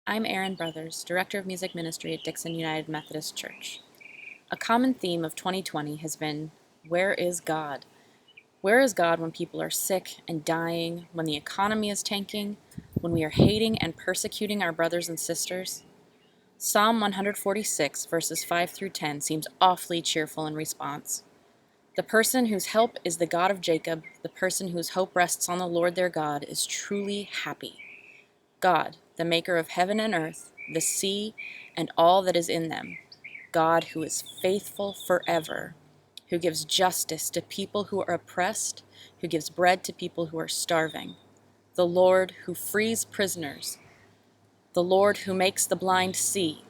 I'm Erin Brothers, Director of Music Ministry at Dixon United Methodist Church. A common theme of 2020 has been, where is God? Where is God when people are sick and dying, when the economy is tanking, when we are hating and persecuting our brothers and sisters? Psalm 146, verses 5 through 10 seems awfully cheerful in response. The person whose help is the God of Jacob, the person whose hope rests on the Lord their God, is truly happy. God, the maker of heaven and earth, the sea, and all that is in them. God who is faithful forever, who gives justice to people who are oppressed, who gives bread to people who are starving. The Lord who frees prisoners. The Lord who makes the blind see.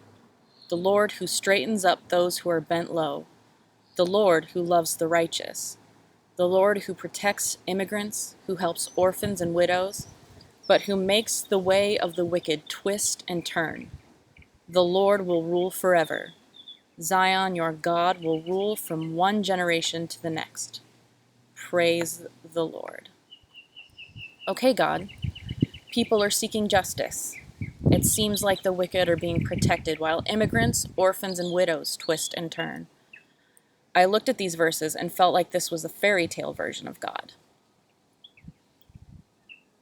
The Lord who straightens up those who are bent low. The Lord who loves the righteous. The Lord who protects immigrants, who helps orphans and widows, but who makes the way of the wicked twist and turn. The Lord will rule forever. Zion, your God, will rule from one generation to the next. Praise the Lord. Okay, God, people are seeking justice. It seems like the wicked are being protected while immigrants, orphans, and widows twist and turn. I looked at these verses and felt like this was a fairy tale version of God,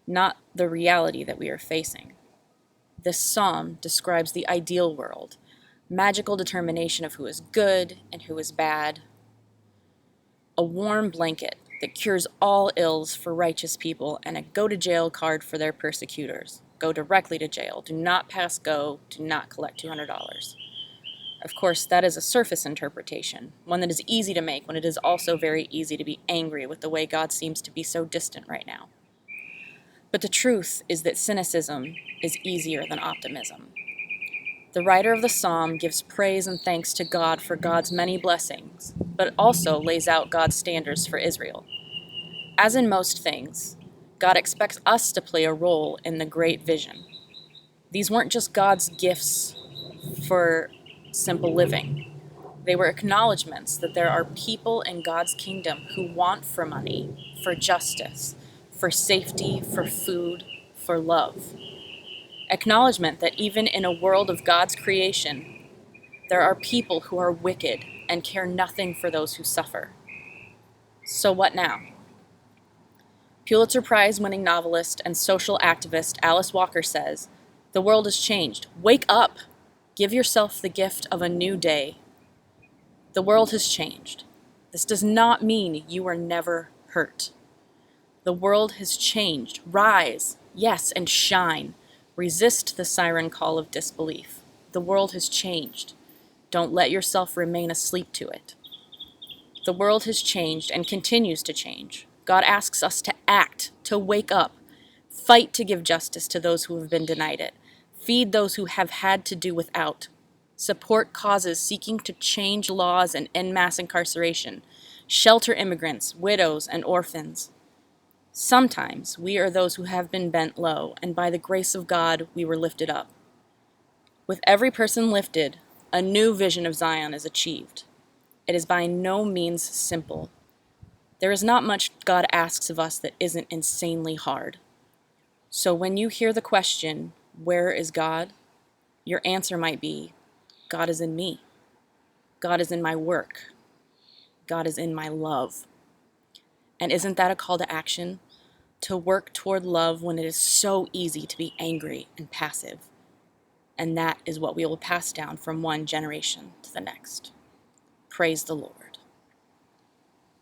not the reality that we are facing. This psalm describes the ideal world, magical determination of who is good and who is bad, a warm blanket that cures all ills for righteous people, and a go-to-jail card for their persecutors. Go directly to jail. Do not pass go. Do not collect $200. Of course, that is a surface interpretation, one that is easy to make when it is also very easy to be angry with the way God seems to be so distant right now. But the truth is that cynicism is easier than optimism. The writer of the psalm gives praise and thanks to God for God's many blessings, but also lays out God's standards for Israel. As in most things, God expects us to play a role in the great vision. These weren't just God's gifts for simple living. They were acknowledgments that there are people in God's kingdom who want for money, for justice, for safety, for food, for love. Acknowledgement that even in a world of God's creation, there are people who are wicked and care nothing for those who suffer. So what now? Pulitzer Prize-winning novelist and social activist Alice Walker says, "The world has changed. Wake up! Give yourself the gift of a new day." The world has changed. This does not mean you were never hurt. The world has changed. Rise, yes, and shine. Resist the siren call of disbelief. The world has changed. Don't let yourself remain asleep to it. The world has changed and continues to change. God asks us to act, to wake up, fight to give justice to those who have been denied it, feed those who have had to do without, support causes seeking to change laws and end mass incarceration, shelter immigrants, widows, and orphans. Sometimes we are those who have been bent low, and by the grace of God, we were lifted up. With every person lifted, a new vision of Zion is achieved. It is by no means simple. There is not much God asks of us that isn't insanely hard. So when you hear the question, where is God? Your answer might be, God is in me. God is in my work. God is in my love. And isn't that a call to action? To work toward love when it is so easy to be angry and passive. And that is what we will pass down from one generation to the next. Praise the Lord.